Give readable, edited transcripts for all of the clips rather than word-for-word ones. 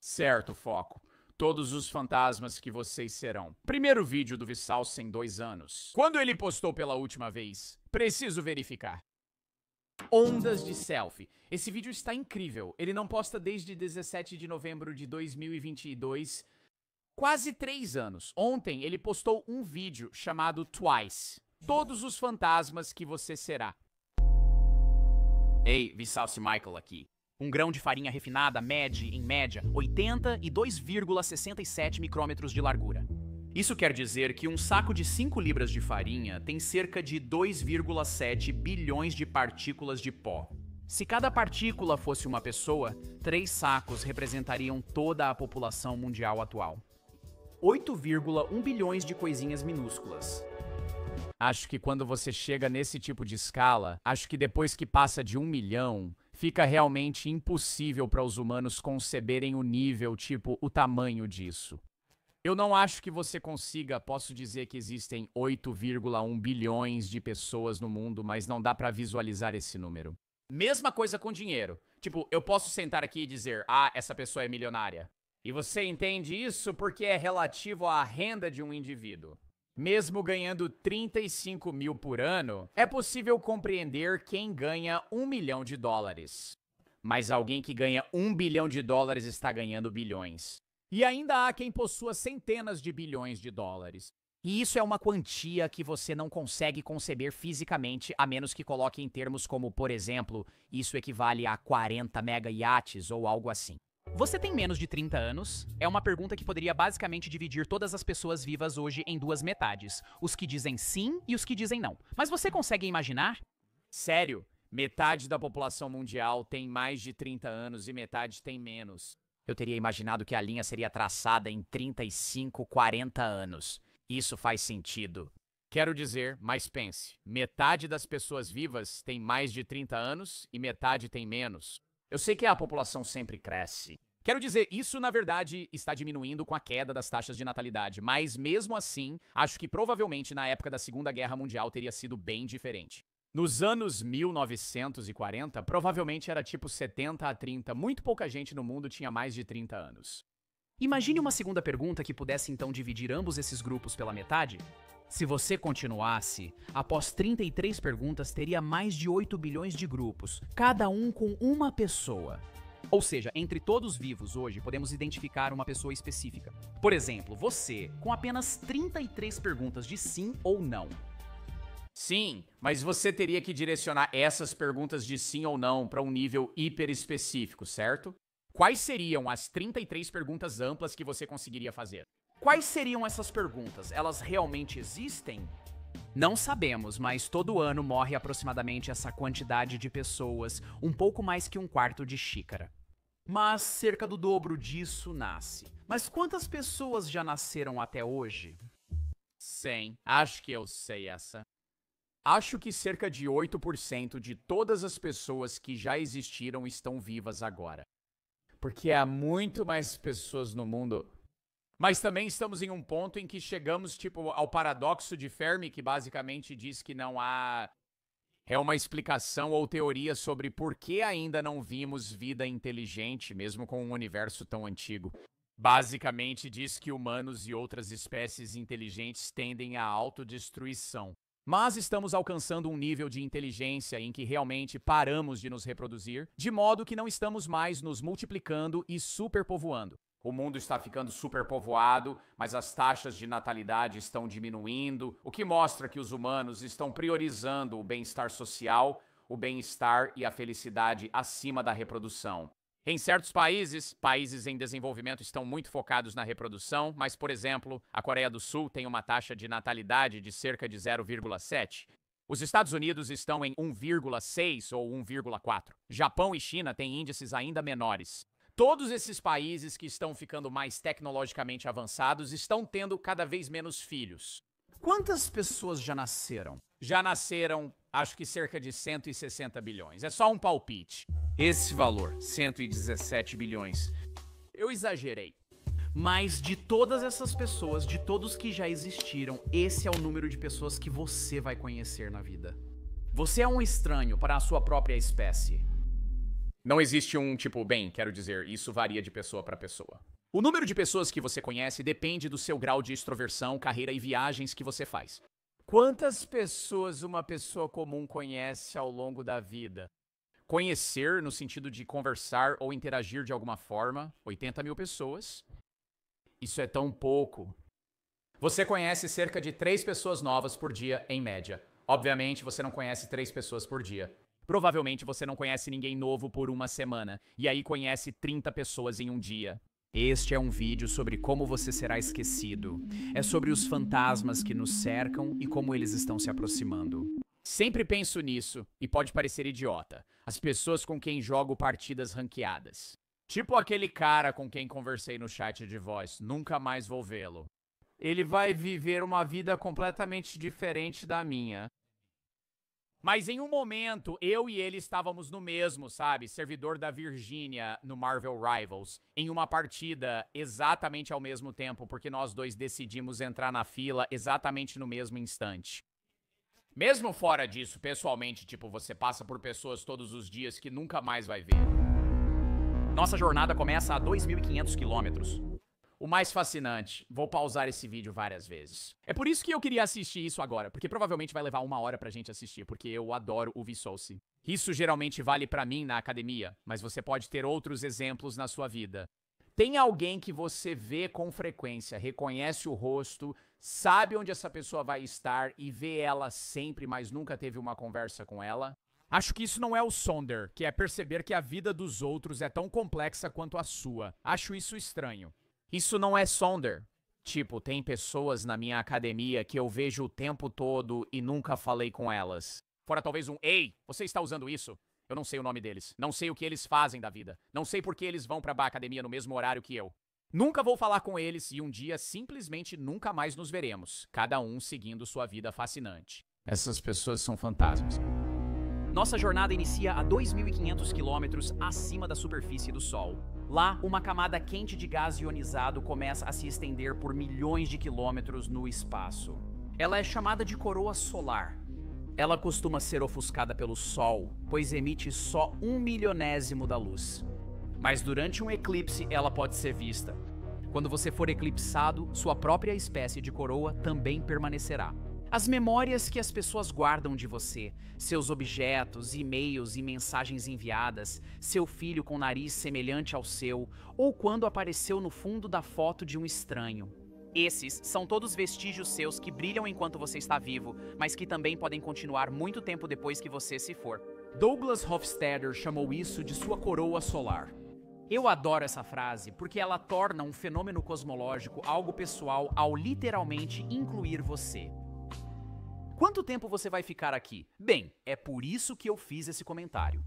Certo, foco. Todos os fantasmas que vocês serão. Primeiro vídeo do Vissalsa em 2 anos. Quando ele postou pela última vez? Preciso verificar. Ondas de selfie. Esse vídeo está incrível. Ele não posta desde 17 de novembro de 2022. Quase 3 anos. Ontem ele postou um vídeo chamado Twice. Todos os fantasmas que você será. Ei, Vissalsa Michael aqui. Um grão de farinha refinada mede, em média, 82,67 micrômetros de largura. Isso quer dizer que um saco de 5 libras de farinha tem cerca de 2,7 bilhões de partículas de pó. Se cada partícula fosse uma pessoa, 3 sacos representariam toda a população mundial atual. 8,1 bilhões de coisinhas minúsculas. Acho que quando você chega nesse tipo de escala, acho que depois que passa de 1 milhão, fica realmente impossível para os humanos conceberem o nível, tipo, o tamanho disso. Eu não acho que você consiga, posso dizer que existem 8,1 bilhões de pessoas no mundo, mas não dá para visualizar esse número. Mesma coisa com dinheiro. Tipo, eu posso sentar aqui e dizer, essa pessoa é milionária. E você entende isso porque é relativo à renda de um indivíduo. Mesmo ganhando 35 mil por ano, é possível compreender quem ganha 1 milhão de dólares. Mas alguém que ganha 1 bilhão de dólares está ganhando bilhões. E ainda há quem possua centenas de bilhões de dólares. E isso é uma quantia que você não consegue conceber fisicamente, a menos que coloque em termos como, por exemplo, isso equivale a 40 mega iates ou algo assim. Você tem menos de 30 anos? É uma pergunta que poderia basicamente dividir todas as pessoas vivas hoje em 2 metades. Os que dizem sim e os que dizem não. Mas você consegue imaginar? Sério, metade da população mundial tem mais de 30 anos e metade tem menos. Eu teria imaginado que a linha seria traçada em 35, 40 anos. Isso faz sentido. Quero dizer, mas pense, metade das pessoas vivas tem mais de 30 anos e metade tem menos. Eu sei que a população sempre cresce. Quero dizer, isso na verdade está diminuindo com a queda das taxas de natalidade, mas mesmo assim, acho que provavelmente na época da Segunda Guerra Mundial teria sido bem diferente. Nos anos 1940, provavelmente era tipo 70 a 30, muito pouca gente no mundo tinha mais de 30 anos. Imagine uma segunda pergunta que pudesse então dividir ambos esses grupos pela metade. Se você continuasse, após 33 perguntas, teria mais de 8 bilhões de grupos, cada um com uma pessoa. Ou seja, entre todos vivos hoje, podemos identificar uma pessoa específica. Por exemplo, você, com apenas 33 perguntas de sim ou não. Sim, mas você teria que direcionar essas perguntas de sim ou não para um nível hiper específico, certo? Quais seriam as 33 perguntas amplas que você conseguiria fazer? Quais seriam essas perguntas? Elas realmente existem? Não sabemos, mas todo ano morre aproximadamente essa quantidade de pessoas, um pouco mais que um quarto de xícara. Mas cerca do dobro disso nasce. Mas quantas pessoas já nasceram até hoje? 100. Acho que eu sei essa. Acho que cerca de 8% de todas as pessoas que já existiram estão vivas agora. Porque há muito mais pessoas no mundo. Mas também estamos em um ponto em que chegamos tipo ao paradoxo de Fermi, que basicamente diz que não há uma explicação ou teoria sobre por que ainda não vimos vida inteligente, mesmo com um universo tão antigo. Basicamente diz que humanos e outras espécies inteligentes tendem à autodestruição. Mas estamos alcançando um nível de inteligência em que realmente paramos de nos reproduzir, de modo que não estamos mais nos multiplicando e superpovoando. O mundo está ficando superpovoado, mas as taxas de natalidade estão diminuindo, o que mostra que os humanos estão priorizando o bem-estar social, o bem-estar e a felicidade acima da reprodução. Em certos países em desenvolvimento estão muito focados na reprodução, mas, por exemplo, a Coreia do Sul tem uma taxa de natalidade de cerca de 0,7. Os Estados Unidos estão em 1,6 ou 1,4. Japão e China têm índices ainda menores. Todos esses países que estão ficando mais tecnologicamente avançados estão tendo cada vez menos filhos. Quantas pessoas já nasceram? Já nasceram, acho que cerca de 160 bilhões. É só um palpite. Esse valor, 117 bilhões. Eu exagerei. Mas de todas essas pessoas, de todos que já existiram, esse é o número de pessoas que você vai conhecer na vida. Você é um estranho para a sua própria espécie. Não existe um tipo, bem, quero dizer, isso varia de pessoa para pessoa. O número de pessoas que você conhece depende do seu grau de extroversão, carreira e viagens que você faz. Quantas pessoas uma pessoa comum conhece ao longo da vida? Conhecer, no sentido de conversar ou interagir de alguma forma, 80 mil pessoas. Isso é tão pouco. Você conhece cerca de 3 pessoas novas por dia, em média. Obviamente, você não conhece 3 pessoas por dia. Provavelmente você não conhece ninguém novo por uma semana, e aí conhece 30 pessoas em um dia. Este é um vídeo sobre como você será esquecido. É sobre os fantasmas que nos cercam e como eles estão se aproximando. Sempre penso nisso, e pode parecer idiota. As pessoas com quem jogo partidas ranqueadas. Tipo aquele cara com quem conversei no chat de voz, nunca mais vou vê-lo. Ele vai viver uma vida completamente diferente da minha. Mas em um momento, eu e ele estávamos no mesmo, sabe? Servidor da Virgínia no Marvel Rivals. Em uma partida exatamente ao mesmo tempo, porque nós dois decidimos entrar na fila exatamente no mesmo instante. Mesmo fora disso, pessoalmente, tipo, você passa por pessoas todos os dias que nunca mais vai ver. Nossa jornada começa a 2.500 quilômetros. O mais fascinante, vou pausar esse vídeo várias vezes. É por isso que eu queria assistir isso agora, porque provavelmente vai levar 1 hora pra gente assistir, porque eu adoro o Vsauce. Isso geralmente vale pra mim na academia, mas você pode ter outros exemplos na sua vida. Tem alguém que você vê com frequência, reconhece o rosto, sabe onde essa pessoa vai estar e vê ela sempre, mas nunca teve uma conversa com ela? Acho que isso não é o Sonder, que é perceber que a vida dos outros é tão complexa quanto a sua. Acho isso estranho. Isso não é Sonder. Tipo, tem pessoas na minha academia que eu vejo o tempo todo e nunca falei com elas. Fora talvez um, ei, você está usando isso? Eu não sei o nome deles. Não sei o que eles fazem da vida. Não sei por que eles vão pra academia no mesmo horário que eu. Nunca vou falar com eles e um dia simplesmente nunca mais nos veremos. Cada um seguindo sua vida fascinante. Essas pessoas são fantasmas. Nossa jornada inicia a 2.500 quilômetros acima da superfície do Sol. Lá, uma camada quente de gás ionizado começa a se estender por milhões de quilômetros no espaço. Ela é chamada de coroa solar. Ela costuma ser ofuscada pelo Sol, pois emite só 1/1000º da luz. Mas durante um eclipse, ela pode ser vista. Quando você for eclipsado, sua própria espécie de coroa também permanecerá. As memórias que as pessoas guardam de você, seus objetos, e-mails e mensagens enviadas, seu filho com nariz semelhante ao seu, ou quando apareceu no fundo da foto de um estranho. Esses são todos vestígios seus que brilham enquanto você está vivo, mas que também podem continuar muito tempo depois que você se for. Douglas Hofstadter chamou isso de sua coroa solar. Eu adoro essa frase porque ela torna um fenômeno cosmológico algo pessoal ao literalmente incluir você. Quanto tempo você vai ficar aqui? Bem, é por isso que eu fiz esse comentário.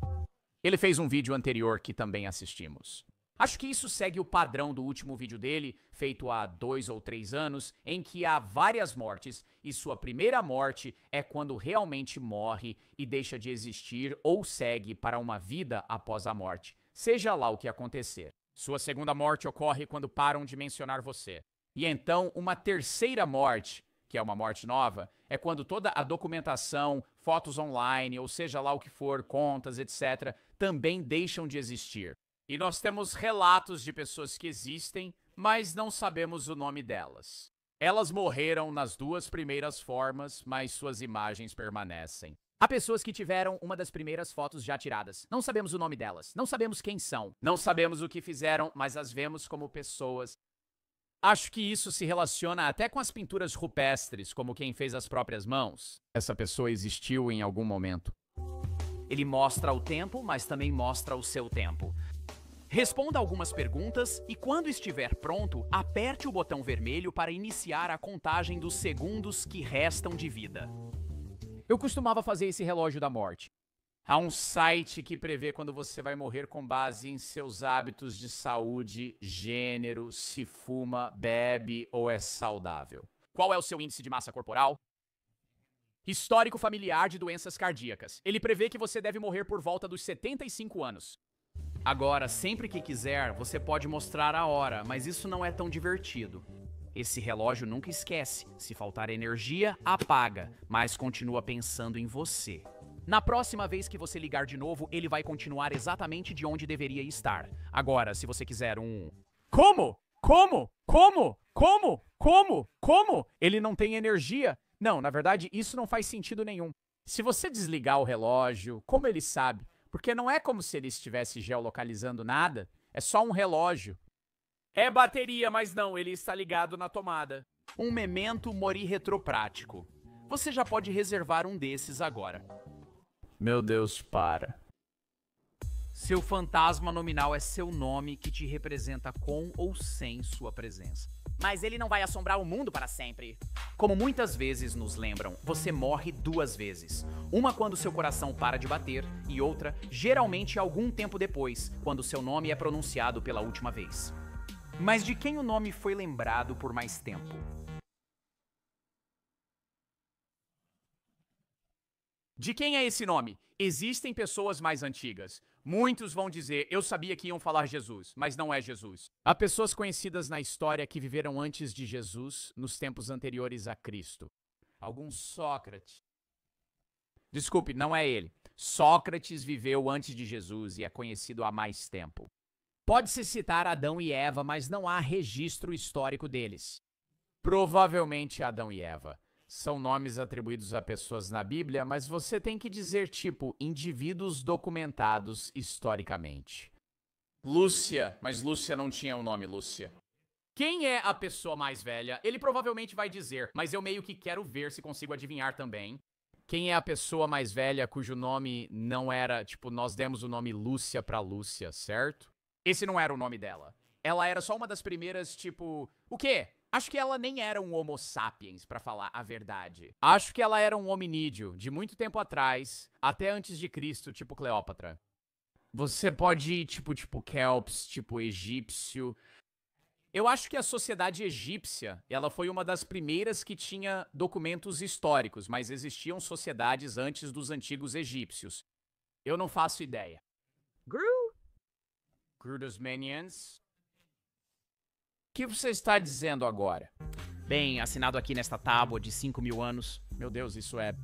Ele fez um vídeo anterior que também assistimos. Acho que isso segue o padrão do último vídeo dele, feito há 2 ou 3 anos, em que há várias mortes, e sua primeira morte é quando realmente morre e deixa de existir ou segue para uma vida após a morte, seja lá o que acontecer. Sua segunda morte ocorre quando param de mencionar você. E então, uma terceira morte, que é uma morte nova, é quando toda a documentação, fotos online, ou seja lá o que for, contas, etc., também deixam de existir. E nós temos relatos de pessoas que existem, mas não sabemos o nome delas. Elas morreram nas 2 primeiras formas, mas suas imagens permanecem. Há pessoas que tiveram uma das primeiras fotos já tiradas. Não sabemos o nome delas, não sabemos quem são, não sabemos o que fizeram, mas as vemos como pessoas. Acho que isso se relaciona até com as pinturas rupestres, como quem fez as próprias mãos. Essa pessoa existiu em algum momento. Ele mostra o tempo, mas também mostra o seu tempo. Responda algumas perguntas e, quando estiver pronto, aperte o botão vermelho para iniciar a contagem dos segundos que restam de vida. Eu costumava fazer esse relógio da morte. Há um site que prevê quando você vai morrer com base em seus hábitos de saúde, gênero, se fuma, bebe ou é saudável. Qual é o seu índice de massa corporal? Histórico familiar de doenças cardíacas. Ele prevê que você deve morrer por volta dos 75 anos. Agora, sempre que quiser, você pode mostrar a hora, mas isso não é tão divertido. Esse relógio nunca esquece. Se faltar energia, apaga, mas continua pensando em você. Na próxima vez que você ligar de novo, ele vai continuar exatamente de onde deveria estar. Agora, se você quiser um... Como? Como? Como? Como? Como? Como? Ele não tem energia? Não, na verdade, isso não faz sentido nenhum. Se você desligar o relógio, como ele sabe? Porque não é como se ele estivesse geolocalizando nada. É só um relógio. É bateria, mas não, ele está ligado na tomada. Um memento mori retroprático. Você já pode reservar um desses agora. Meu Deus, para. Seu fantasma nominal é seu nome que te representa com ou sem sua presença. Mas ele não vai assombrar o mundo para sempre. Como muitas vezes nos lembram, você morre 2 vezes. Uma quando seu coração para de bater e outra, geralmente algum tempo depois, quando seu nome é pronunciado pela última vez. Mas de quem o nome foi lembrado por mais tempo? De quem é esse nome? Existem pessoas mais antigas. Muitos vão dizer, eu sabia que iam falar Jesus, mas não é Jesus. Há pessoas conhecidas na história que viveram antes de Jesus, nos tempos anteriores a Cristo. Algum Sócrates. Desculpe, não é ele. Sócrates viveu antes de Jesus e é conhecido há mais tempo. Pode-se citar Adão e Eva, mas não há registro histórico deles. Provavelmente Adão e Eva. São nomes atribuídos a pessoas na Bíblia, mas você tem que dizer, tipo, indivíduos documentados historicamente. Lúcia, mas Lúcia não tinha o nome Lúcia. Quem é a pessoa mais velha? Ele provavelmente vai dizer, mas eu meio que quero ver se consigo adivinhar também. Quem é a pessoa mais velha cujo nome não era, tipo, nós demos o nome Lúcia pra Lúcia, certo? Esse não era o nome dela. Ela era só uma das primeiras, tipo, o quê? Acho que ela nem era um Homo sapiens, pra falar a verdade. Acho que ela era um hominídeo, de muito tempo atrás, até antes de Cristo, tipo Cleópatra. Você pode ir, tipo Kelps, tipo egípcio. Eu acho que a sociedade egípcia, ela foi uma das primeiras que tinha documentos históricos, mas existiam sociedades antes dos antigos egípcios. Eu não faço ideia. Gru? Gru dos Minions? O que você está dizendo agora? Bem, assinado aqui nesta tábua de 5.000 anos. Meu Deus, isso é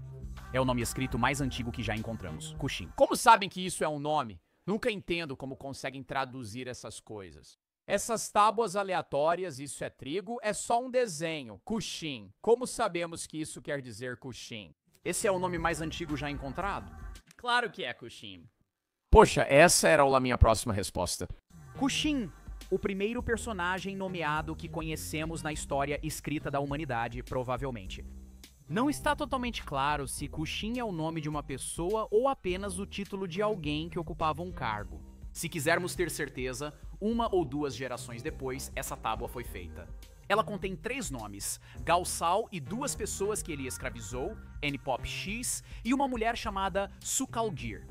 o nome escrito mais antigo que já encontramos. Cuxim. Como sabem que isso é um nome? Nunca entendo como conseguem traduzir essas coisas. Essas tábuas aleatórias, isso é trigo, é só um desenho. Cuxim. Como sabemos que isso quer dizer Cuxim? Esse é o nome mais antigo já encontrado? Claro que é Cuxim. Poxa, essa era a minha próxima resposta. Cuxim. O primeiro personagem nomeado que conhecemos na história escrita da humanidade, provavelmente. Não está totalmente claro se Cuxim é o nome de uma pessoa ou apenas o título de alguém que ocupava um cargo. Se quisermos ter certeza, 1 ou 2 gerações depois, essa tábua foi feita. Ela contém 3 nomes, Galsal e 2 pessoas que ele escravizou, Npop X, e uma mulher chamada Sukalgir.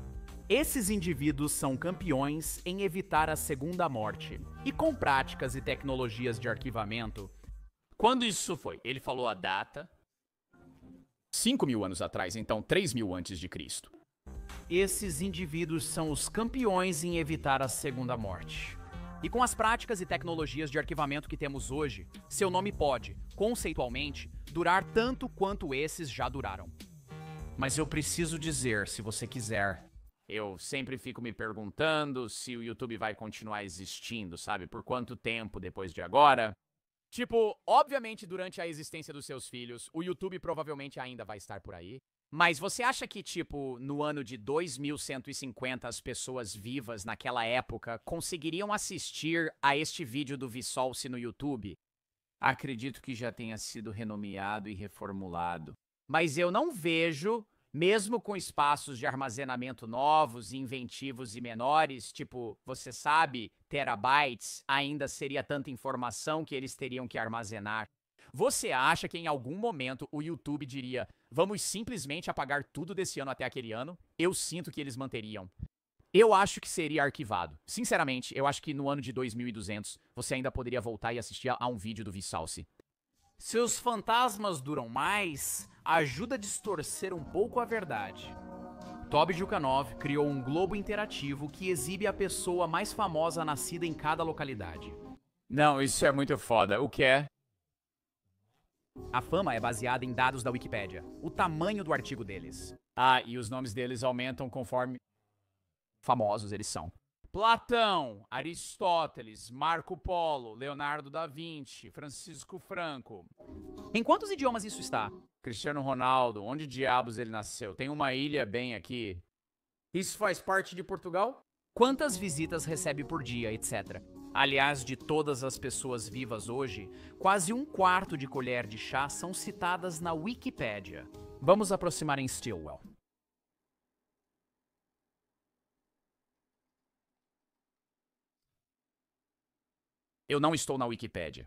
Esses indivíduos são campeões em evitar a segunda morte. E com práticas e tecnologias de arquivamento... Quando isso foi? Ele falou a data... 5.000 anos atrás, então 3.000 antes de Cristo. Esses indivíduos são os campeões em evitar a segunda morte. E com as práticas e tecnologias de arquivamento que temos hoje, seu nome pode, conceitualmente, durar tanto quanto esses já duraram. Mas eu preciso dizer, se você quiser... Eu sempre fico me perguntando se o YouTube vai continuar existindo, sabe? Por quanto tempo depois de agora? Tipo, obviamente durante a existência dos seus filhos, o YouTube provavelmente ainda vai estar por aí. Mas você acha que, tipo, no ano de 2150 as pessoas vivas naquela época conseguiriam assistir a este vídeo do Vsauce no YouTube? Acredito que já tenha sido renomeado e reformulado. Mas eu não vejo... Mesmo com espaços de armazenamento novos, inventivos e menores, tipo, você sabe, terabytes, ainda seria tanta informação que eles teriam que armazenar. Você acha que em algum momento o YouTube diria, vamos simplesmente apagar tudo desse ano até aquele ano? Eu sinto que eles manteriam. Eu acho que seria arquivado. Sinceramente, eu acho que no ano de 2200 você ainda poderia voltar e assistir a um vídeo do Vsauce. Seus fantasmas duram mais, ajuda a distorcer um pouco a verdade. Toby Jukanov criou um globo interativo que exibe a pessoa mais famosa nascida em cada localidade. Não, isso é muito foda. O que é? A fama é baseada em dados da Wikipédia, o tamanho do artigo deles. Ah, e os nomes deles aumentam conforme famosos eles são. Platão, Aristóteles, Marco Polo, Leonardo da Vinci, Francisco Franco. Em quantos idiomas isso está? Cristiano Ronaldo, onde diabos ele nasceu? Tem uma ilha bem aqui. Isso faz parte de Portugal? Quantas visitas recebe por dia, etc. Aliás, de todas as pessoas vivas hoje, quase um quarto de colher de chá são citadas na Wikipédia. Vamos aproximar em Stilwell. Eu não estou na Wikipédia.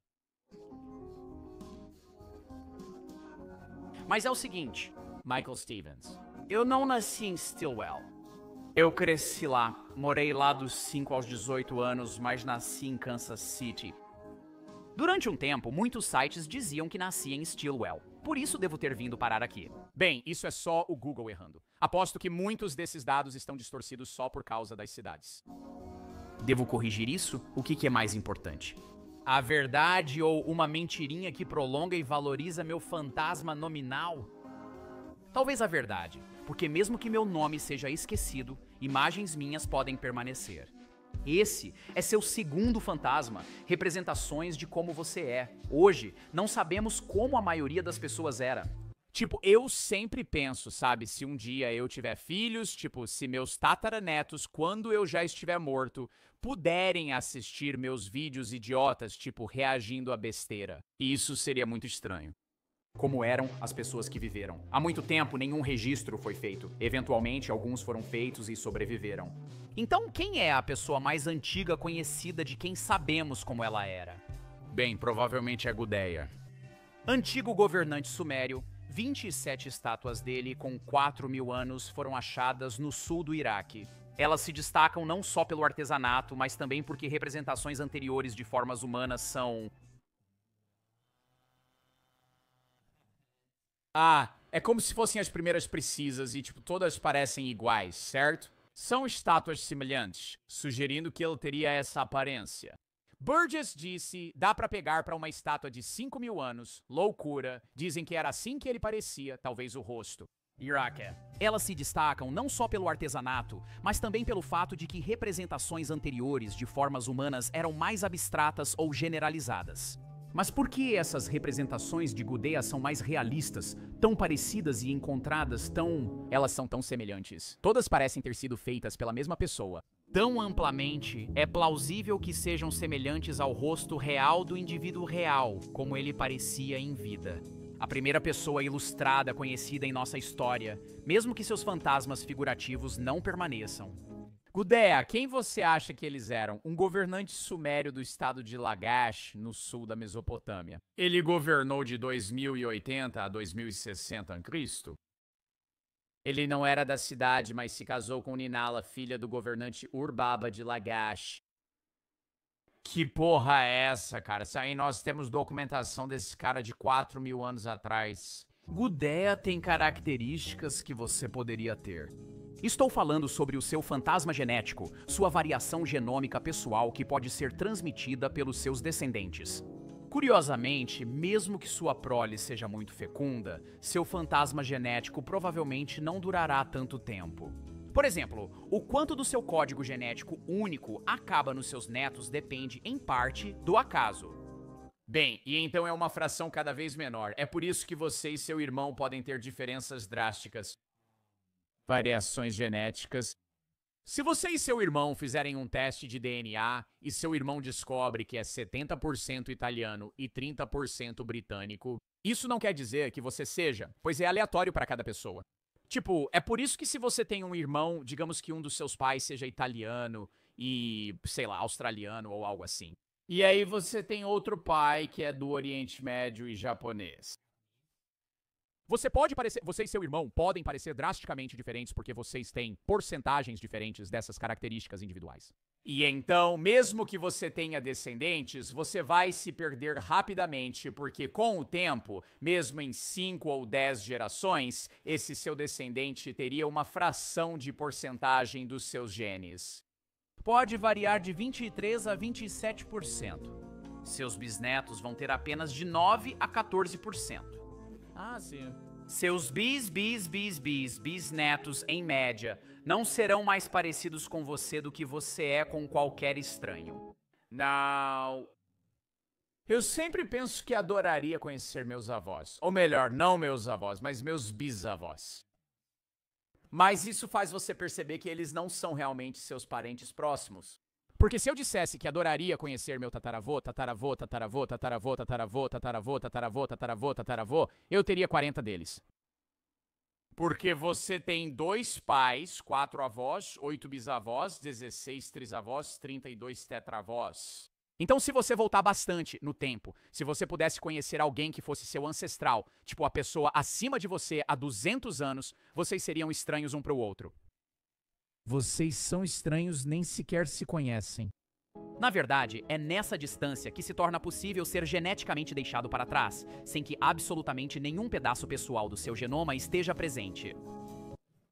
Mas é o seguinte, Michael Stevens. Eu não nasci em Stilwell. Eu cresci lá, morei lá dos 5 aos 18 anos, mas nasci em Kansas City. Durante um tempo, muitos sites diziam que nasci em Stilwell. Por isso devo ter vindo parar aqui. Bem, isso é só o Google errando. Aposto que muitos desses dados estão distorcidos só por causa das cidades. Devo corrigir isso? O que é mais importante? A verdade ou uma mentirinha que prolonga e valoriza meu fantasma nominal? Talvez a verdade, porque mesmo que meu nome seja esquecido, imagens minhas podem permanecer. Esse é seu segundo fantasma, representações de como você é. Hoje, não sabemos como a maioria das pessoas era. Tipo, eu sempre penso, sabe, se um dia eu tiver filhos, tipo, se meus tataranetos, quando eu já estiver morto, puderem assistir meus vídeos idiotas, tipo, reagindo à besteira. Isso seria muito estranho. Como eram as pessoas que viveram. Há muito tempo, nenhum registro foi feito. Eventualmente, alguns foram feitos e sobreviveram. Então, quem é a pessoa mais antiga conhecida de quem sabemos como ela era? Bem, provavelmente é Gudea. Antigo governante sumério, 27 estátuas dele com 4.000 anos foram achadas no sul do Iraque. Elas se destacam não só pelo artesanato, mas também porque representações anteriores de formas humanas são... Ah, é como se fossem as primeiras precisas e, tipo, todas parecem iguais, certo? São estátuas semelhantes, sugerindo que ele teria essa aparência. Burgess disse, dá pra pegar pra uma estátua de 5.000 anos, loucura, dizem que era assim que ele parecia, talvez o rosto. Iraque. Elas se destacam não só pelo artesanato, mas também pelo fato de que representações anteriores de formas humanas eram mais abstratas ou generalizadas. Mas por que essas representações de Gudea são mais realistas, tão parecidas e encontradas tão... Elas são tão semelhantes. Todas parecem ter sido feitas pela mesma pessoa. Tão amplamente, é plausível que sejam semelhantes ao rosto real do indivíduo real, como ele parecia em vida. A primeira pessoa ilustrada conhecida em nossa história, mesmo que seus fantasmas figurativos não permaneçam. Gudea, quem você acha que eles eram? Um governante sumério do estado de Lagash, no sul da Mesopotâmia. Ele governou de 2080 a 2060 a.C.? Ele não era da cidade, mas se casou com Ninala, filha do governante Ur-Baba de Lagash. Que porra é essa, cara? Isso aí nós temos documentação desse cara de 4.000 anos atrás. Gudea tem características que você poderia ter. Estou falando sobre o seu fantasma genético, sua variação genômica pessoal que pode ser transmitida pelos seus descendentes. Curiosamente, mesmo que sua prole seja muito fecunda, seu fantasma genético provavelmente não durará tanto tempo. Por exemplo, o quanto do seu código genético único acaba nos seus netos depende, em parte, do acaso. Bem, e então é uma fração cada vez menor. É por isso que você e seu irmão podem ter diferenças drásticas. Variações genéticas. Se você e seu irmão fizerem um teste de DNA e seu irmão descobre que é 70% italiano e 30% britânico, isso não quer dizer que você seja, pois é aleatório para cada pessoa. Tipo, é por isso que se você tem um irmão, digamos que um dos seus pais seja italiano e, sei lá, australiano ou algo assim. E aí você tem outro pai que é do Oriente Médio e japonês. Você e seu irmão podem parecer drasticamente diferentes porque vocês têm porcentagens diferentes dessas características individuais. E então, mesmo que você tenha descendentes, você vai se perder rapidamente porque com o tempo, mesmo em 5 ou 10 gerações, esse seu descendente teria uma fração de porcentagem dos seus genes. Pode variar de 23% a 27%. Seus bisnetos vão ter apenas de 9% a 14%. Ah, sim. Seus bisnetos, em média, não serão mais parecidos com você do que você é com qualquer estranho. Não. Eu sempre penso que adoraria conhecer meus avós. Ou melhor, não meus avós, mas meus bisavós. Mas isso faz você perceber que eles não são realmente seus parentes próximos. Porque se eu dissesse que adoraria conhecer meu tataravô, eu teria 40 deles. Porque você tem 2 pais, 4 avós, 8 bisavós, 16 trisavós, 32 tetravós. Então, se você voltar bastante no tempo, se você pudesse conhecer alguém que fosse seu ancestral, tipo a pessoa acima de você há 200 anos, vocês seriam estranhos um para o outro. Vocês são estranhos, nem sequer se conhecem. Na verdade, é nessa distância que se torna possível ser geneticamente deixado para trás, sem que absolutamente nenhum pedaço pessoal do seu genoma esteja presente.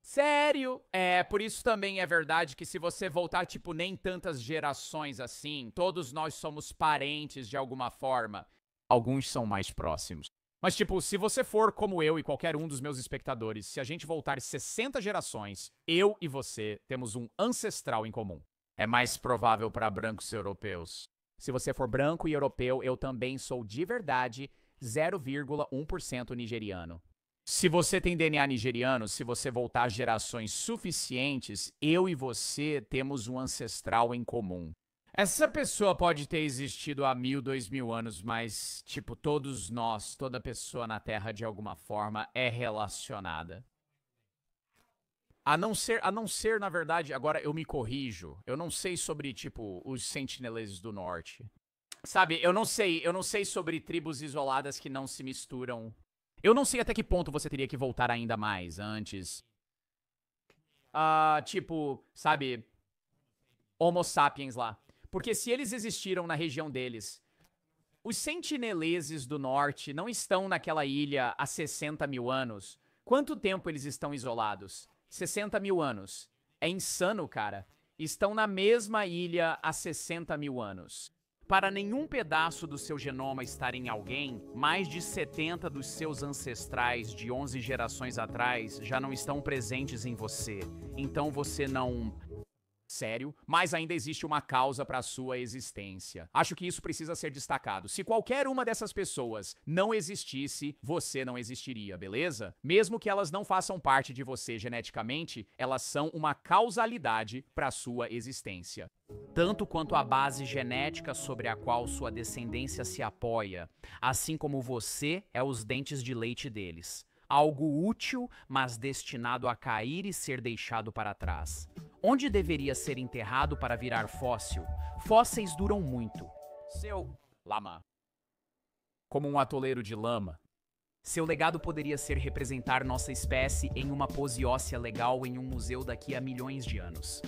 Sério? Por isso também é verdade que se você voltar, tipo, nem tantas gerações assim, todos nós somos parentes de alguma forma. Alguns são mais próximos. Mas, tipo, se você for como eu e qualquer um dos meus espectadores, se a gente voltar 60 gerações, eu e você temos um ancestral em comum. É mais provável para brancos europeus. Se você for branco e europeu, eu também sou de verdade 0,1% nigeriano. Se você tem DNA nigeriano, se você voltar gerações suficientes, eu e você temos um ancestral em comum. Essa pessoa pode ter existido há 1000, 2000 anos, mas, tipo, todos nós, toda pessoa na Terra, de alguma forma, é relacionada. A não ser, na verdade, agora eu me corrijo. Eu não sei sobre, tipo, os sentineleses do norte. Sabe, eu não sei sobre tribos isoladas que não se misturam. Eu não sei até que ponto você teria que voltar ainda mais antes. Tipo, sabe, Homo sapiens lá. Porque se eles existiram na região deles, os sentineleses do norte não estão naquela ilha há 60 mil anos. Quanto tempo eles estão isolados? 60 mil anos. É insano, cara. Estão na mesma ilha há 60 mil anos. Para nenhum pedaço do seu genoma estar em alguém, mais de 70 dos seus ancestrais de 11 gerações atrás já não estão presentes em você. Então você não... Sério, mas ainda existe uma causa para sua existência. Acho que isso precisa ser destacado. Se qualquer uma dessas pessoas não existisse, você não existiria, beleza? Mesmo que elas não façam parte de você geneticamente, elas são uma causalidade para sua existência. Tanto quanto a base genética sobre a qual sua descendência se apoia, assim como você é os dentes de leite deles. Algo útil, mas destinado a cair e ser deixado para trás. Onde deveria ser enterrado para virar fóssil? Fósseis duram muito. Seu lama. Como um atoleiro de lama. Seu legado poderia ser representar nossa espécie em uma pose óssea legal em um museu daqui a milhões de anos.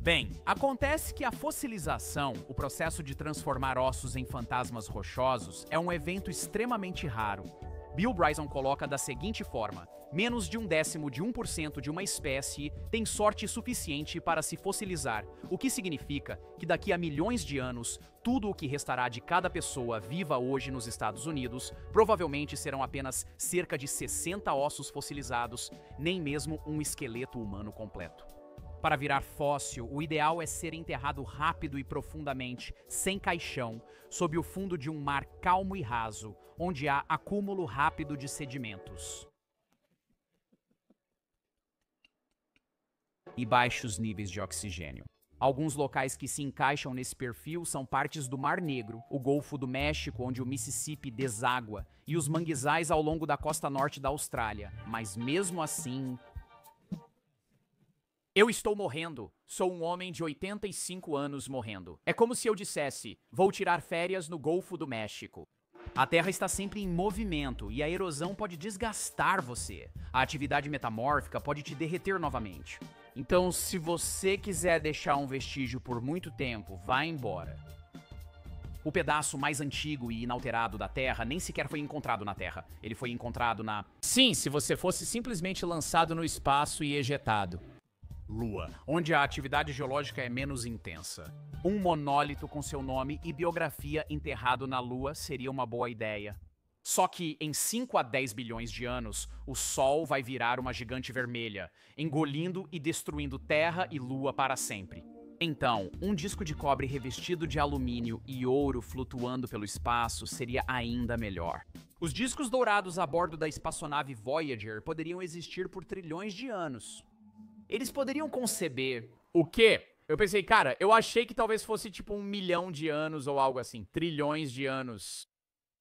Bem, acontece que a fossilização, o processo de transformar ossos em fantasmas rochosos, é um evento extremamente raro. Bill Bryson coloca da seguinte forma: menos de 1/10% de uma espécie tem sorte suficiente para se fossilizar, o que significa que daqui a milhões de anos, tudo o que restará de cada pessoa viva hoje nos Estados Unidos provavelmente serão apenas cerca de 60 ossos fossilizados, nem mesmo um esqueleto humano completo. Para virar fóssil, o ideal é ser enterrado rápido e profundamente, sem caixão, sob o fundo de um mar calmo e raso, onde há acúmulo rápido de sedimentos e baixos níveis de oxigênio. Alguns locais que se encaixam nesse perfil são partes do Mar Negro, o Golfo do México, onde o Mississippi deságua, e os manguezais ao longo da costa norte da Austrália. Mas mesmo assim... Eu estou morrendo. Sou um homem de 85 anos morrendo. É como se eu dissesse, vou tirar férias no Golfo do México. A Terra está sempre em movimento e a erosão pode desgastar você. A atividade metamórfica pode te derreter novamente. Então, se você quiser deixar um vestígio por muito tempo, vá embora. O pedaço mais antigo e inalterado da Terra nem sequer foi encontrado na Terra. Ele foi encontrado na... Sim, se você fosse simplesmente lançado no espaço e ejetado. Lua, onde a atividade geológica é menos intensa. Um monólito com seu nome e biografia enterrado na Lua seria uma boa ideia. Só que em 5 a 10 bilhões de anos, o Sol vai virar uma gigante vermelha, engolindo e destruindo Terra e Lua para sempre. Então, um disco de cobre revestido de alumínio e ouro flutuando pelo espaço seria ainda melhor. Os discos dourados a bordo da espaçonave Voyager poderiam existir por trilhões de anos. Eles poderiam conceber... O quê? Eu pensei, cara, eu achei que talvez fosse tipo 1 milhão de anos ou algo assim. Trilhões de anos.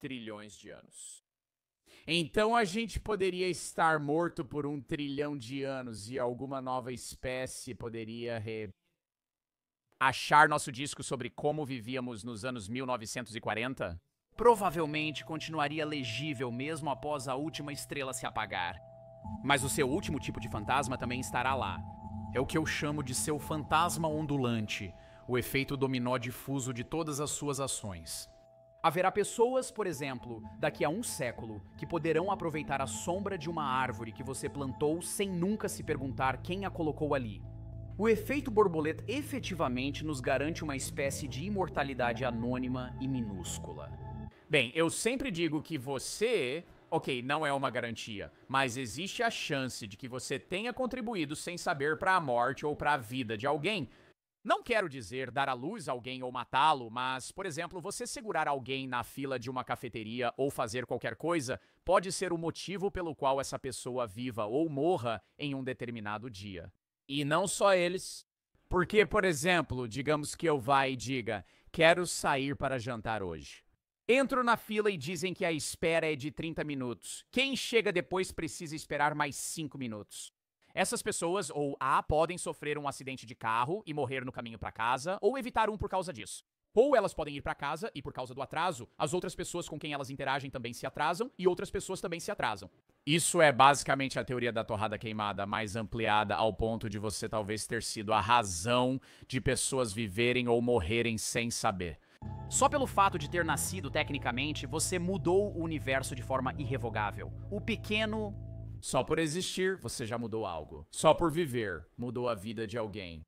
Trilhões de anos. Então a gente poderia estar morto por 1 trilhão de anos e alguma nova espécie poderia achar nosso disco sobre como vivíamos nos anos 1940? Provavelmente continuaria legível mesmo após a última estrela se apagar. Mas o seu último tipo de fantasma também estará lá. É o que eu chamo de seu fantasma ondulante, o efeito dominó difuso de todas as suas ações. Haverá pessoas, por exemplo, daqui a 1 século, que poderão aproveitar a sombra de uma árvore que você plantou sem nunca se perguntar quem a colocou ali. O efeito borboleta efetivamente nos garante uma espécie de imortalidade anônima e minúscula. Bem, eu sempre digo que você... Ok, não é uma garantia, mas existe a chance de que você tenha contribuído sem saber para a morte ou para a vida de alguém. Não quero dizer dar à luz a alguém ou matá-lo, mas, por exemplo, você segurar alguém na fila de uma cafeteria ou fazer qualquer coisa pode ser o motivo pelo qual essa pessoa viva ou morra em um determinado dia. E não só eles. Porque, por exemplo, digamos que eu vá e diga, quero sair para jantar hoje. Entro na fila e dizem que a espera é de 30 minutos. Quem chega depois precisa esperar mais 5 minutos. Essas pessoas ou A podem sofrer um acidente de carro e morrer no caminho para casa, ou evitar um por causa disso. Ou elas podem ir para casa e, por causa do atraso, as outras pessoas com quem elas interagem também se atrasam e outras pessoas também se atrasam. Isso é basicamente a teoria da torrada queimada, mais ampliada ao ponto de você talvez ter sido a razão de pessoas viverem ou morrerem sem saber. Só pelo fato de ter nascido, tecnicamente, você mudou o universo de forma irrevogável. O pequeno... Só por existir, você já mudou algo. Só por viver, mudou a vida de alguém.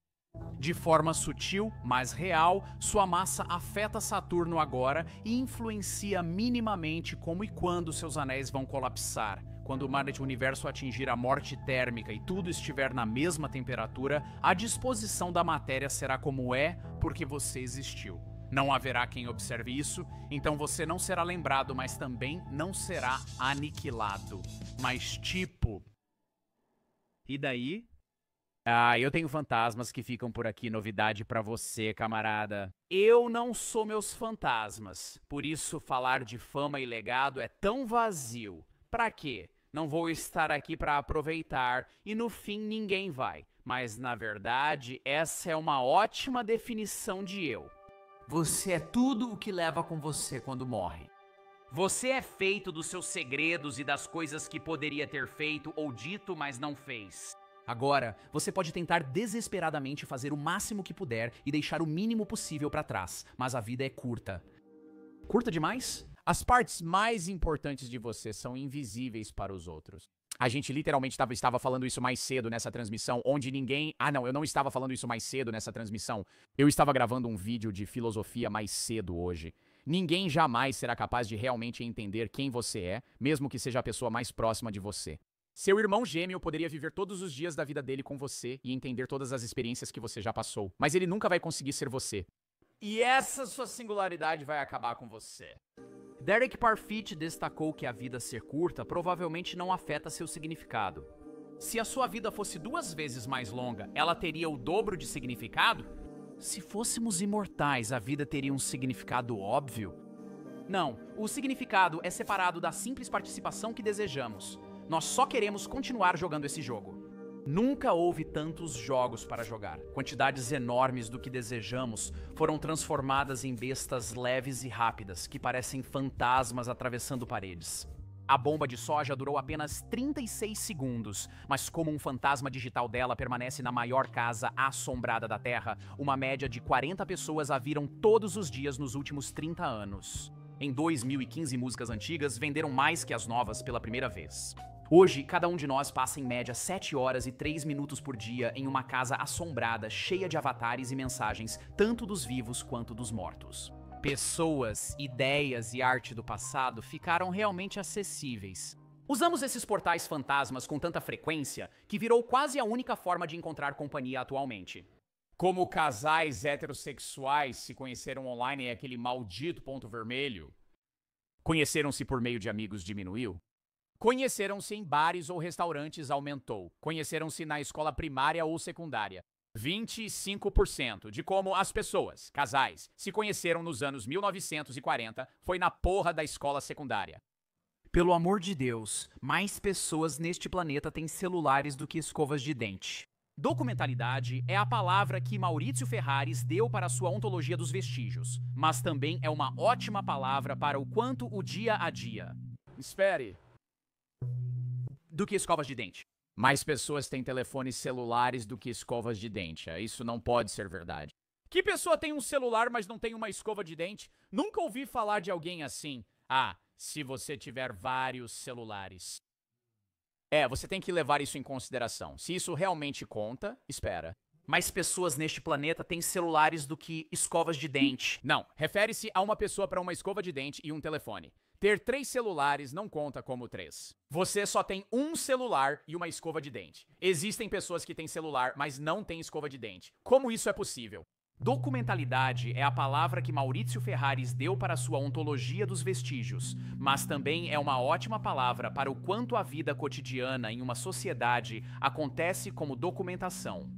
De forma sutil, mas real, sua massa afeta Saturno agora e influencia minimamente como e quando seus anéis vão colapsar. Quando o mar de universo atingir a morte térmica e tudo estiver na mesma temperatura, a disposição da matéria será como é porque você existiu. Não haverá quem observe isso, então você não será lembrado, mas também não será aniquilado. Mas tipo... E daí? Ah, eu tenho fantasmas que ficam por aqui, novidade pra você, camarada. Eu não sou meus fantasmas, por isso falar de fama e legado é tão vazio. Pra quê? Não vou estar aqui pra aproveitar e no fim ninguém vai. Mas na verdade, essa é uma ótima definição de eu. Você é tudo o que leva com você quando morre. Você é feito dos seus segredos e das coisas que poderia ter feito ou dito, mas não fez. Agora, você pode tentar desesperadamente fazer o máximo que puder e deixar o mínimo possível pra trás, mas a vida é curta. Curta demais? As partes mais importantes de você são invisíveis para os outros. A gente literalmente estava falando isso mais cedo nessa transmissão, onde ninguém... Ah, não, eu não estava falando isso mais cedo nessa transmissão. Eu estava gravando um vídeo de filosofia mais cedo hoje. Ninguém jamais será capaz de realmente entender quem você é, mesmo que seja a pessoa mais próxima de você. Seu irmão gêmeo poderia viver todos os dias da vida dele com você e entender todas as experiências que você já passou, mas ele nunca vai conseguir ser você. E essa sua singularidade vai acabar com você. Derek Parfit destacou que a vida ser curta provavelmente não afeta seu significado. Se a sua vida fosse 2 vezes mais longa, ela teria o dobro de significado? Se fôssemos imortais, a vida teria um significado óbvio? Não, o significado é separado da simples participação que desejamos. Nós só queremos continuar jogando esse jogo. Nunca houve tantos jogos para jogar. Quantidades enormes do que desejamos foram transformadas em bestas leves e rápidas, que parecem fantasmas atravessando paredes. A bomba de soja durou apenas 36 segundos, mas como um fantasma digital dela permanece na maior casa assombrada da Terra, uma média de 40 pessoas a viram todos os dias nos últimos 30 anos. Em 2015, músicas antigas venderam mais que as novas pela primeira vez. Hoje, cada um de nós passa em média 7 horas e 3 minutos por dia em uma casa assombrada, cheia de avatares e mensagens, tanto dos vivos quanto dos mortos. Pessoas, ideias e arte do passado ficaram realmente acessíveis. Usamos esses portais fantasmas com tanta frequência que virou quase a única forma de encontrar companhia atualmente. Como casais heterossexuais se conheceram online em aquele maldito ponto vermelho. Conheceram-se por meio de amigos diminuiu. Conheceram-se em bares ou restaurantes aumentou. Conheceram-se na escola primária ou secundária. 25% de como as pessoas, casais, se conheceram nos anos 1940 foi na porra da escola secundária. Pelo amor de Deus, mais pessoas neste planeta têm celulares do que escovas de dente. Documentalidade é a palavra que Maurizio Ferraris deu para a sua ontologia dos vestígios, mas também é uma ótima palavra para o quanto o dia a dia. Espere. Do que escovas de dente. Mais pessoas têm telefones celulares do que escovas de dente. Isso não pode ser verdade. Que pessoa tem um celular, mas não tem uma escova de dente? Nunca ouvi falar de alguém assim. Se você tiver vários celulares. Você tem que levar isso em consideração. Se isso realmente conta, espera. Mais pessoas neste planeta têm celulares do que escovas de dente. Não, refere-se a uma pessoa para uma escova de dente e um telefone. Ter 3 celulares não conta como 3. Você só tem um celular e uma escova de dente. Existem pessoas que têm celular, mas não têm escova de dente. Como isso é possível? Documentalidade é a palavra que Maurizio Ferraris deu para a sua ontologia dos vestígios, mas também é uma ótima palavra para o quanto a vida cotidiana em uma sociedade acontece como documentação.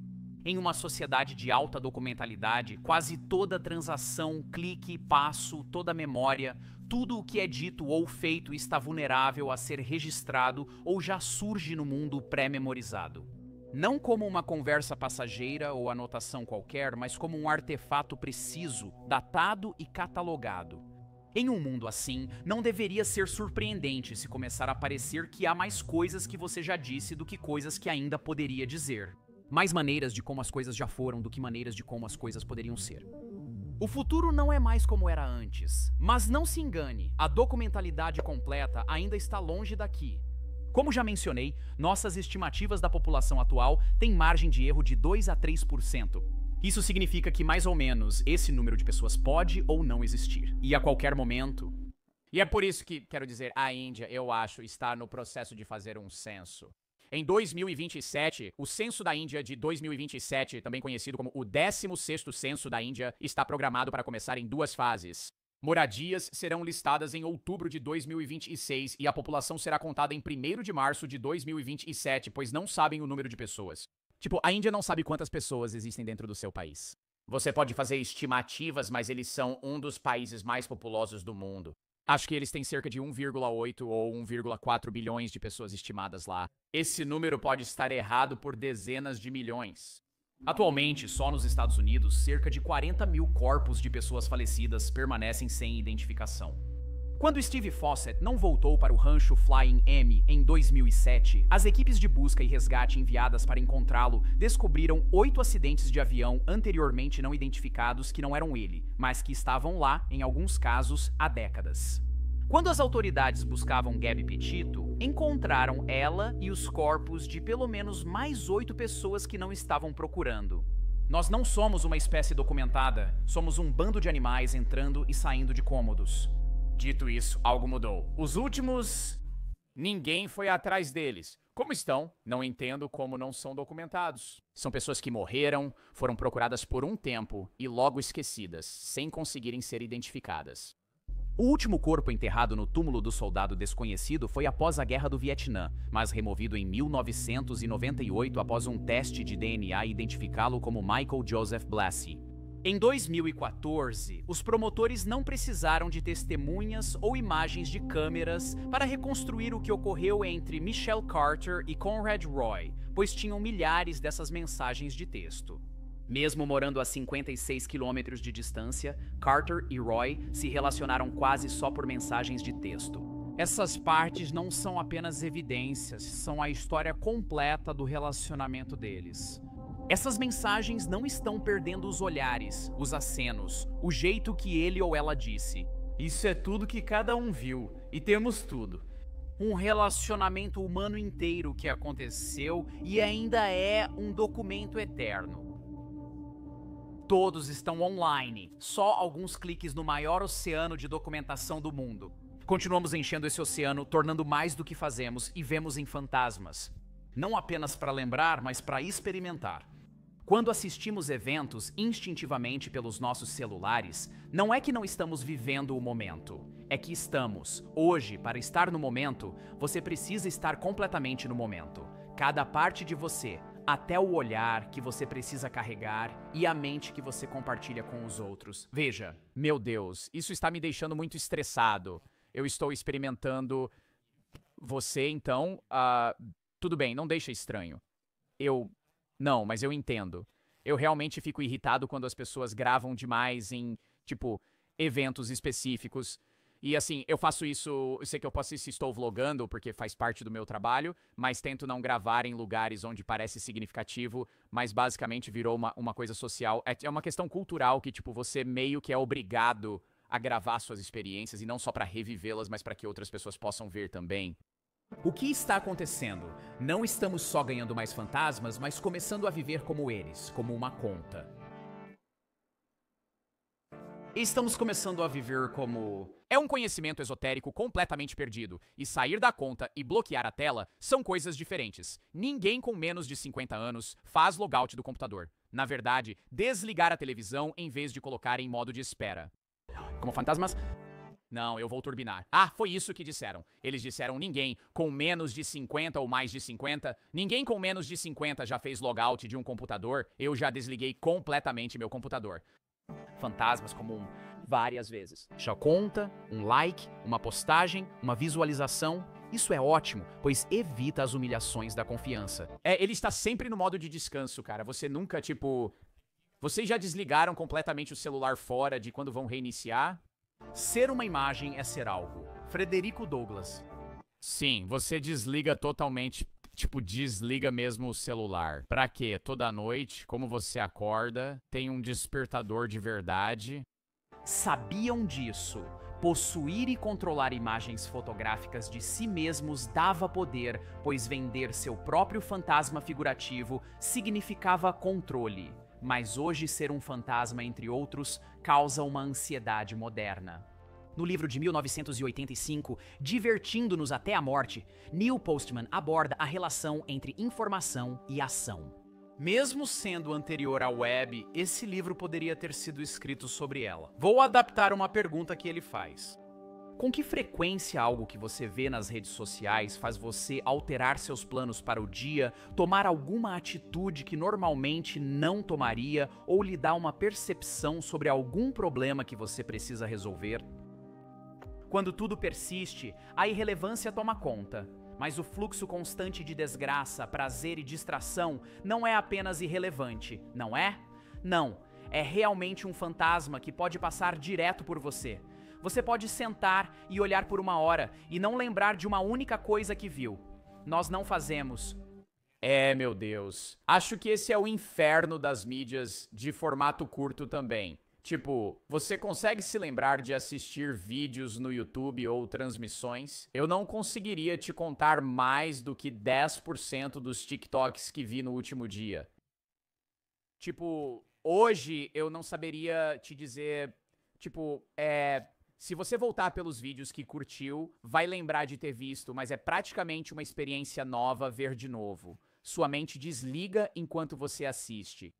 Em uma sociedade de alta documentalidade, quase toda transação, clique, passo, toda memória, tudo o que é dito ou feito está vulnerável a ser registrado ou já surge no mundo pré-memorizado. Não como uma conversa passageira ou anotação qualquer, mas como um artefato preciso, datado e catalogado. Em um mundo assim, não deveria ser surpreendente se começar a parecer que há mais coisas que você já disse do que coisas que ainda poderia dizer. Mais maneiras de como as coisas já foram do que maneiras de como as coisas poderiam ser. O futuro não é mais como era antes, mas não se engane, a documentalidade completa ainda está longe daqui. Como já mencionei, nossas estimativas da população atual têm margem de erro de 2 a 3%. Isso significa que mais ou menos esse número de pessoas pode ou não existir. E a qualquer momento... E é por isso que, quero dizer, a Índia, eu acho, está no processo de fazer um censo. Em 2027, o censo da Índia de 2027, também conhecido como o 16º censo da Índia, está programado para começar em 2 fases. Moradias serão listadas em outubro de 2026 e a população será contada em 1º de março de 2027, pois não sabem o número de pessoas. A Índia não sabe quantas pessoas existem dentro do seu país. Você pode fazer estimativas, mas eles são um dos países mais populosos do mundo. Acho que eles têm cerca de 1,8 ou 1,4 bilhões de pessoas estimadas lá. Esse número pode estar errado por dezenas de milhões. Atualmente, só nos Estados Unidos, cerca de 40 mil corpos de pessoas falecidas permanecem sem identificação. Quando Steve Fossett não voltou para o rancho Flying M em 2007, as equipes de busca e resgate enviadas para encontrá-lo descobriram 8 acidentes de avião anteriormente não identificados que não eram ele, mas que estavam lá, em alguns casos, há décadas. Quando as autoridades buscavam Gabby Petito, encontraram ela e os corpos de pelo menos mais 8 pessoas que não estavam procurando. Nós não somos uma espécie documentada, somos um bando de animais entrando e saindo de cômodos. Dito isso, algo mudou. Os últimos... Ninguém foi atrás deles. Como estão? Não entendo como não são documentados. São pessoas que morreram, foram procuradas por um tempo e logo esquecidas, sem conseguirem ser identificadas. O último corpo enterrado no túmulo do soldado desconhecido foi após a Guerra do Vietnã, mas removido em 1998 após um teste de DNA identificá-lo como Michael Joseph Blassie. Em 2014, os promotores não precisaram de testemunhas ou imagens de câmeras para reconstruir o que ocorreu entre Michelle Carter e Conrad Roy, pois tinham milhares dessas mensagens de texto. Mesmo morando a 56 quilômetros de distância, Carter e Roy se relacionaram quase só por mensagens de texto. Essas partes não são apenas evidências, são a história completa do relacionamento deles. Essas mensagens não estão perdendo os olhares, os acenos, o jeito que ele ou ela disse. Isso é tudo que cada um viu, e temos tudo. Um relacionamento humano inteiro que aconteceu e ainda é um documento eterno. Todos estão online. Só alguns cliques no maior oceano de documentação do mundo. Continuamos enchendo esse oceano, tornando mais do que fazemos e vemos em fantasmas. Não apenas para lembrar, mas para experimentar. Quando assistimos eventos instintivamente pelos nossos celulares, não é que não estamos vivendo o momento. É que estamos. Hoje, para estar no momento, você precisa estar completamente no momento. Cada parte de você, até o olhar que você precisa carregar e a mente que você compartilha com os outros. Veja, meu Deus, isso está me deixando muito estressado. Eu estou experimentando você, então, tudo bem, não deixa estranho. Não, mas eu entendo. Eu realmente fico irritado quando as pessoas gravam demais em, tipo, eventos específicos. E assim, eu faço isso, eu sei que eu posso se estou vlogando, porque faz parte do meu trabalho, mas tento não gravar em lugares onde parece significativo, mas basicamente virou uma coisa social. É uma questão cultural que, tipo, você meio que é obrigado a gravar suas experiências, e não só para revivê-las, mas para que outras pessoas possam ver também. O que está acontecendo? Não estamos só ganhando mais fantasmas, mas começando a viver como eles, como uma conta. Estamos começando a viver como... É um conhecimento esotérico completamente perdido, e sair da conta e bloquear a tela são coisas diferentes. Ninguém com menos de 50 anos faz logout do computador. Na verdade, desligar a televisão em vez de colocar em modo de espera. Como fantasmas? Não, eu vou turbinar. Ah, foi isso que disseram. Eles disseram ninguém com menos de 50 ou mais de 50. Ninguém com menos de 50 já fez logout de um computador. Eu já desliguei completamente meu computador. Fantasmas comum várias vezes. Já conta, um like, uma postagem, uma visualização. Isso é ótimo, pois evita as humilhações da confiança. Ele está sempre no modo de descanso, cara. Você nunca, tipo... Vocês já desligaram completamente o celular fora de quando vão reiniciar? Ser uma imagem é ser algo. Frederico Douglass. Sim, você desliga totalmente, tipo, desliga mesmo o celular. Pra quê? Toda noite, como você acorda, tem um despertador de verdade. Sabiam disso? Possuir e controlar imagens fotográficas de si mesmos dava poder, pois vender seu próprio fantasma figurativo significava controle. Mas hoje ser um fantasma, entre outros, causa uma ansiedade moderna. No livro de 1985, Divertindo-nos até a Morte, Neil Postman aborda a relação entre informação e ação. Mesmo sendo anterior à web, esse livro poderia ter sido escrito sobre ela. Vou adaptar uma pergunta que ele faz. Com que frequência algo que você vê nas redes sociais faz você alterar seus planos para o dia, tomar alguma atitude que normalmente não tomaria ou lhe dá uma percepção sobre algum problema que você precisa resolver? Quando tudo persiste, a irrelevância toma conta. Mas o fluxo constante de desgraça, prazer e distração não é apenas irrelevante, não é? Não, é realmente um fantasma que pode passar direto por você. Você pode sentar e olhar por uma hora e não lembrar de uma única coisa que viu. Nós não fazemos. Meu Deus. Acho que esse é o inferno das mídias de formato curto também. Tipo, você consegue se lembrar de assistir vídeos no YouTube ou transmissões? Eu não conseguiria te contar mais do que 10% dos TikToks que vi no último dia. Tipo, hoje eu não saberia te dizer, tipo, se você voltar pelos vídeos que curtiu, vai lembrar de ter visto, mas é praticamente uma experiência nova ver de novo. Sua mente desliga enquanto você assiste.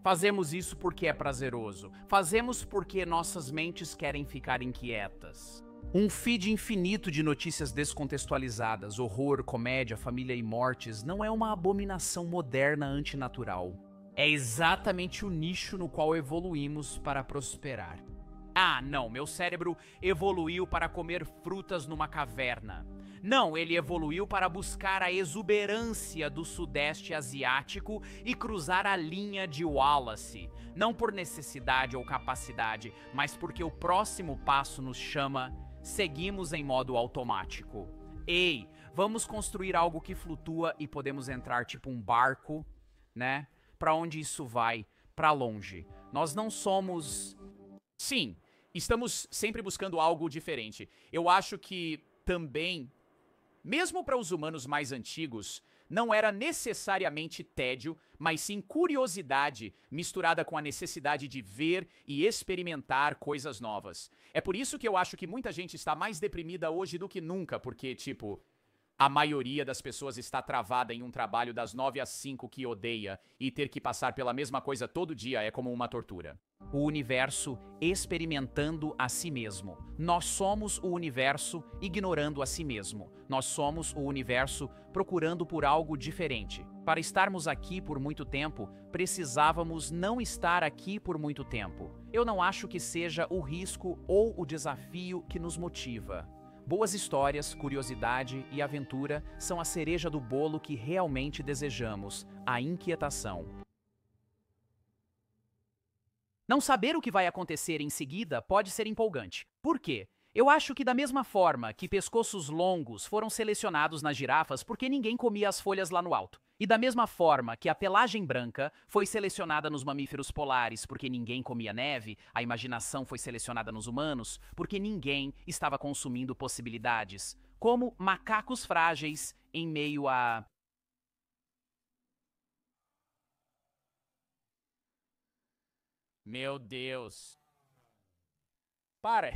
Fazemos isso porque é prazeroso. Fazemos porque nossas mentes querem ficar inquietas. Um feed infinito de notícias descontextualizadas, horror, comédia, família e mortes não é uma abominação moderna antinatural. É exatamente o nicho no qual evoluímos para prosperar. Ah, não, meu cérebro evoluiu para comer frutas numa caverna. Não, ele evoluiu para buscar a exuberância do Sudeste Asiático e cruzar a linha de Wallace. Não por necessidade ou capacidade, mas porque o próximo passo nos chama, seguimos em modo automático. Ei, vamos construir algo que flutua e podemos entrar tipo um barco, né? Para onde isso vai? Para longe. Nós não somos... Sim, estamos sempre buscando algo diferente. Eu acho que também... Mesmo para os humanos mais antigos, não era necessariamente tédio, mas sim curiosidade misturada com a necessidade de ver e experimentar coisas novas. É por isso que eu acho que muita gente está mais deprimida hoje do que nunca, porque, tipo, a maioria das pessoas está travada em um trabalho das 9 às 5 que odeia e ter que passar pela mesma coisa todo dia é como uma tortura. O universo experimentando a si mesmo. Nós somos o universo ignorando a si mesmo. Nós somos o universo procurando por algo diferente. Para estarmos aqui por muito tempo, precisávamos não estar aqui por muito tempo. Eu não acho que seja o risco ou o desafio que nos motiva. Boas histórias, curiosidade e aventura são a cereja do bolo que realmente desejamos, a inquietação. Não saber o que vai acontecer em seguida pode ser empolgante. Por quê? Eu acho que da mesma forma que pescoços longos foram selecionados nas girafas porque ninguém comia as folhas lá no alto. E da mesma forma que a pelagem branca foi selecionada nos mamíferos polares porque ninguém comia neve, a imaginação foi selecionada nos humanos porque ninguém estava consumindo possibilidades, como macacos frágeis em meio a... Meu Deus. Para.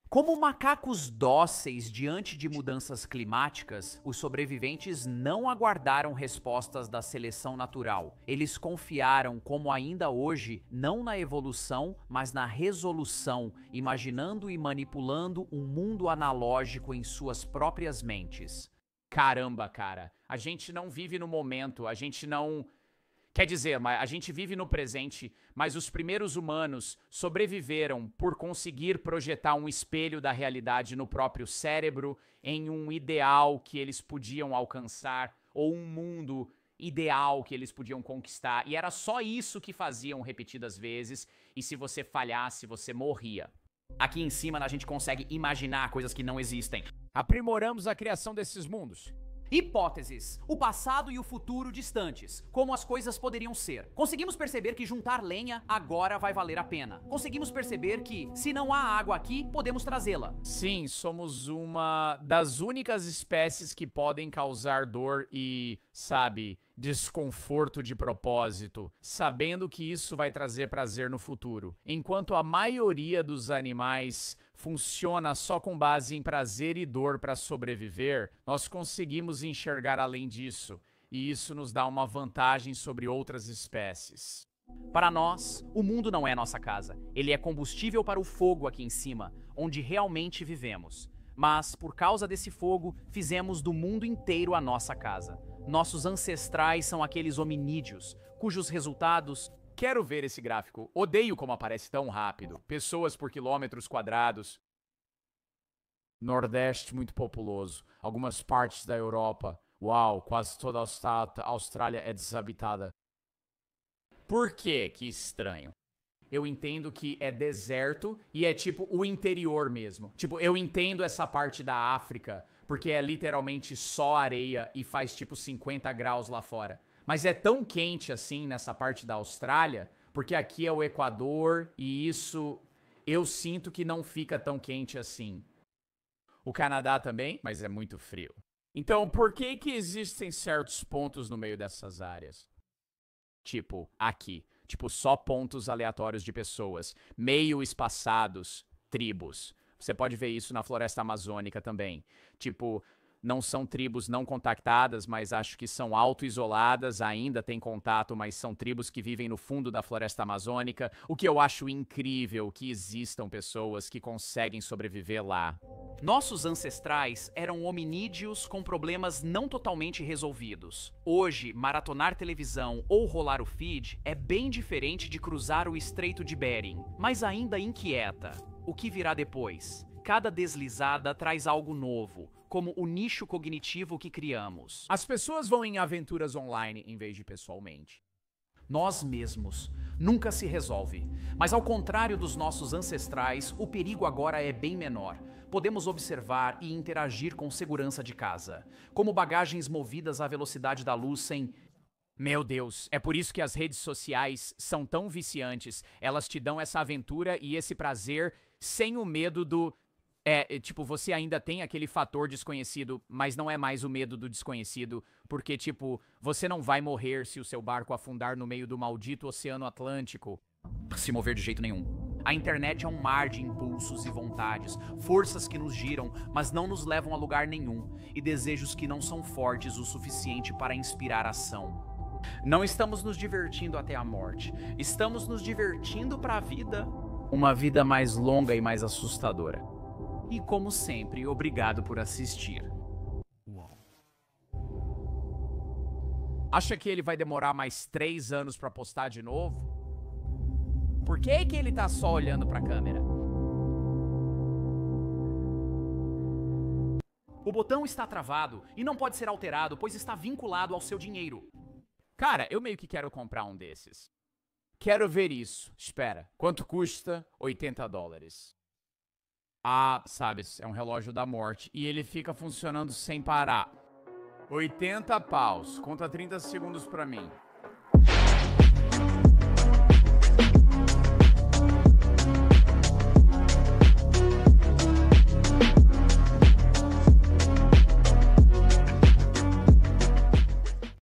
Como macacos dóceis diante de mudanças climáticas, os sobreviventes não aguardaram respostas da seleção natural. Eles confiaram, como ainda hoje, não na evolução, mas na resolução, imaginando e manipulando um mundo analógico em suas próprias mentes. Caramba, cara. A gente não vive no momento, a gente não... Quer dizer, a gente vive no presente, mas os primeiros humanos sobreviveram por conseguir projetar um espelho da realidade no próprio cérebro, em um ideal que eles podiam alcançar, ou um mundo ideal que eles podiam conquistar. E era só isso que faziam repetidas vezes, e se você falhasse, você morria. Aqui em cima a gente consegue imaginar coisas que não existem. Aprimoramos a criação desses mundos. Hipóteses. O passado e o futuro distantes. Como as coisas poderiam ser. Conseguimos perceber que juntar lenha agora vai valer a pena. Conseguimos perceber que, se não há água aqui, podemos trazê-la. Sim, somos uma das únicas espécies que podem causar dor e, sabe, desconforto de propósito, sabendo que isso vai trazer prazer no futuro. Enquanto a maioria dos animais funciona só com base em prazer e dor para sobreviver, nós conseguimos enxergar além disso, e isso nos dá uma vantagem sobre outras espécies. Para nós, o mundo não é nossa casa. Ele é combustível para o fogo aqui em cima, onde realmente vivemos. Mas, por causa desse fogo, fizemos do mundo inteiro a nossa casa. Nossos ancestrais são aqueles hominídeos, cujos resultados... Quero ver esse gráfico. Odeio como aparece tão rápido. Pessoas por quilômetros quadrados. Nordeste muito populoso. Algumas partes da Europa. Uau, quase toda a Austrália é desabitada. Por quê? Que estranho. Eu entendo que é deserto e é tipo o interior mesmo. Tipo, eu entendo essa parte da África, porque é literalmente só areia e faz tipo 50 graus lá fora. Mas é tão quente assim nessa parte da Austrália, porque aqui é o Equador e isso eu sinto que não fica tão quente assim. O Canadá também, mas é muito frio. Então, por que que existem certos pontos no meio dessas áreas? Tipo, aqui. Tipo, só pontos aleatórios de pessoas, meio espaçados, tribos. Você pode ver isso na floresta amazônica também. Tipo, não são tribos não contactadas, mas acho que são auto-isoladas, ainda têm contato, mas são tribos que vivem no fundo da floresta amazônica, o que eu acho incrível que existam pessoas que conseguem sobreviver lá. Nossos ancestrais eram hominídeos com problemas não totalmente resolvidos. Hoje, maratonar televisão ou rolar o feed é bem diferente de cruzar o Estreito de Bering, mas ainda inquieta. O que virá depois? Cada deslizada traz algo novo, como o nicho cognitivo que criamos. As pessoas vão em aventuras online em vez de pessoalmente. Nós mesmos. Nunca se resolve. Mas ao contrário dos nossos ancestrais, o perigo agora é bem menor. Podemos observar e interagir com segurança de casa, como bagagens movidas à velocidade da luz sem... Meu Deus, é por isso que as redes sociais são tão viciantes. Elas te dão essa aventura e esse prazer sem o medo do... Tipo, você ainda tem aquele fator desconhecido, mas não é mais o medo do desconhecido, porque, tipo, você não vai morrer se o seu barco afundar no meio do maldito Oceano Atlântico. Se mover de jeito nenhum. A internet é um mar de impulsos e vontades, forças que nos giram, mas não nos levam a lugar nenhum, e desejos que não são fortes o suficiente para inspirar ação. Não estamos nos divertindo até a morte, estamos nos divertindo para a vida. Uma vida mais longa e mais assustadora. E como sempre, obrigado por assistir. Uau. Acha que ele vai demorar mais 3 anos pra postar de novo? Por que que ele tá só olhando pra câmera? O botão está travado e não pode ser alterado, pois está vinculado ao seu dinheiro. Cara, eu meio que quero comprar um desses. Quero ver isso. Espera, quanto custa? $80. Ah, sabe, é um relógio da morte e ele fica funcionando sem parar. 80 paus. Conta 30 segundos pra mim.